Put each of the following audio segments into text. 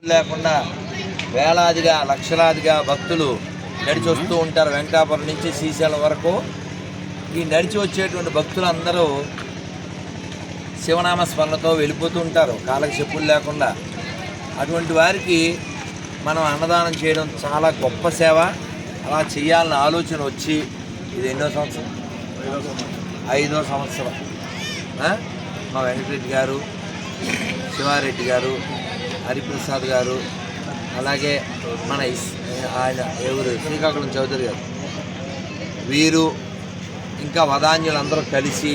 లేకుండా వేలాదిగా లక్షలాదిగా భక్తులు నడిచి వస్తూ ఉంటారు. వెంకటాపురం నుంచి శ్రీశైలం వరకు ఈ నడిచి వచ్చేటువంటి భక్తులందరూ శివనామ స్మరణతో వెళ్ళిపోతూ ఉంటారు, కాళ్ళకి చెప్పులు లేకుండా. అటువంటి వారికి మనం అన్నదానం చేయడం చాలా గొప్ప సేవ. అలా చేయాలని ఆలోచన వచ్చి ఇది ఎన్నో సంవత్సరం, 5వ సంవత్సరం. మా వెంకటరెడ్డి గారు, శివారెడ్డి గారు, హరిప్రసాద్ గారు, అలాగే మన ఆయన ఎవరు శ్రీకాకుళం చౌదరి గారు, వీరు ఇంకా వదాన్యులందరూ కలిసి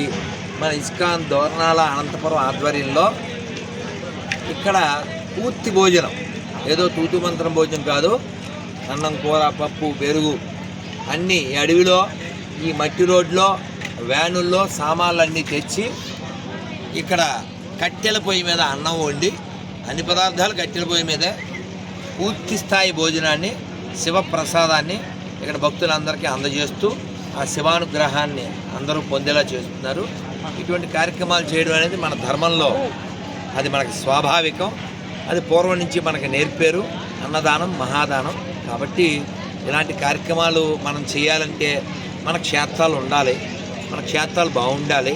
మన ఇస్కాన్ దోర్నాల అనంతపురం ఆధ్వర్యంలో ఇక్కడ పూర్తి భోజనం, ఏదో తూతు మంత్రం భోజనం కాదు, అన్నం, కూర, పప్పు, పెరుగు అన్నీ అడవిలో ఈ మట్టి రోడ్లో వ్యానుల్లో సామాన్లన్నీ తెచ్చి ఇక్కడ కట్టెల పొయ్యి మీద అన్నం వండి అన్ని పదార్థాలు కట్టెల పొయ్యి మీదే పూర్తి స్థాయి భోజనాన్ని, శివప్రసాదాన్ని ఇక్కడ భక్తులందరికీ అందజేస్తూ ఆ శివానుగ్రహాన్ని అందరూ పొందేలా చేస్తున్నారు. ఇటువంటి కార్యక్రమాలు చేయడం అనేది మన ధర్మంలో అది మనకి స్వాభావికం. అది పూర్వం నుంచి మనకి నేర్పారు, అన్నదానం మహాదానం. కాబట్టి ఇలాంటి కార్యక్రమాలు మనం చేయాలంటే మన క్షేత్రాలు ఉండాలి, మన క్షేత్రాలు బాగుండాలి.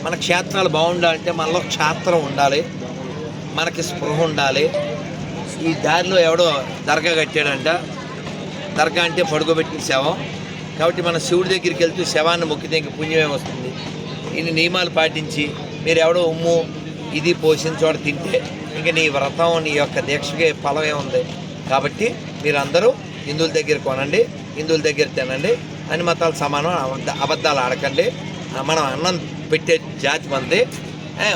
మన క్షేత్రాలు బాగుండాలంటే మనలో క్షేత్రం ఉండాలి, మనకి స్పృహ ఉండాలి. ఈ దారిలో ఎవడో దర్గా కట్టాడంట, దర్గా అంటే పడుకోబెట్టిన శవం. కాబట్టి మన శివుడి దగ్గరికి వెళ్తూ శవాన్ని మొక్కితే ఇంక పుణ్యమే వస్తుంది. ఇన్ని నియమాలు పాటించి మీరు ఎవడో ఉమ్ము ఇది పోసిన చోట తింటే ఇంక నీ వ్రతం, నీ యొక్క దీక్షకి ఫలమే ఉంది. కాబట్టి మీరందరూ హిందువుల దగ్గర కొనండి, హిందువుల దగ్గర తినండి, అన్ని మతాలు సమానం, అబద్ధాలు ఆడకండి. మనం అన్నం పెట్టే జాతి మనది,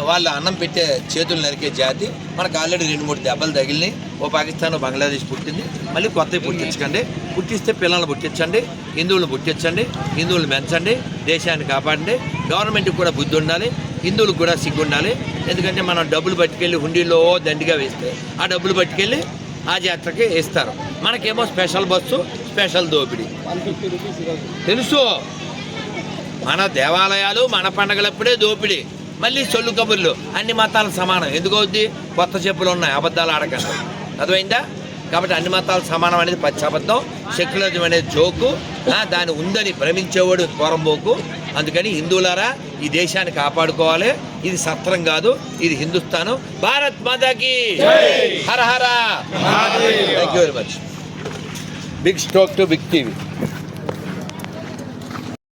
వాళ్ళు అన్నం పెట్టే చేతులు నరికే జాతి. మనకు ఆల్రెడీ 2-3 దెబ్బలు తగిలినాయి. ఓ పాకిస్తాన్, బంగ్లాదేశ్ పుట్టింది, మళ్ళీ కొత్తవి పుట్టించకండి. పుట్టిస్తే పిల్లల్ని పుట్టించండి, హిందువులను పుట్టించండి, హిందువులు పెంచండి, దేశాన్ని కాపాడండి. గవర్నమెంట్కి కూడా బుద్ధి ఉండాలి, హిందువులకు కూడా సిగ్గు ఉండాలి. ఎందుకంటే మనం డబ్బులు పట్టుకెళ్ళి హుండీలో దండిగా వేస్తే ఆ డబ్బులు పట్టుకెళ్ళి ఆ జాతరకి వేస్తారు. మనకేమో స్పెషల్ బస్సు, స్పెషల్ దోపిడీ. తెలుసు, మన దేవాలయాలు మన పండగలప్పుడే దోపిడీ, మళ్ళీ సొల్లు కబుర్లు. అన్ని మతాలు సమానం ఎందుకు అవుద్ది? కొత్త చెప్పులు ఉన్నాయి, అబద్ధాలు ఆడకండి. అర్థమైందా? కాబట్టి అన్ని మతాలు సమానం అనేది పచ్చి అబద్ధం. సెక్యులరిజం అనేది జోకు, దాని ఉందని భ్రమించేవాడు పోరంబోకు. అందుకని హిందువులారా, ఈ దేశాన్ని కాపాడుకోవాలి. ఇది సత్రం కాదు, ఇది హిందుస్థానం. భారత్ మాతాకి హర హర. Thank you very much. Big స్టోక్ టు బిగ్ టీవీ.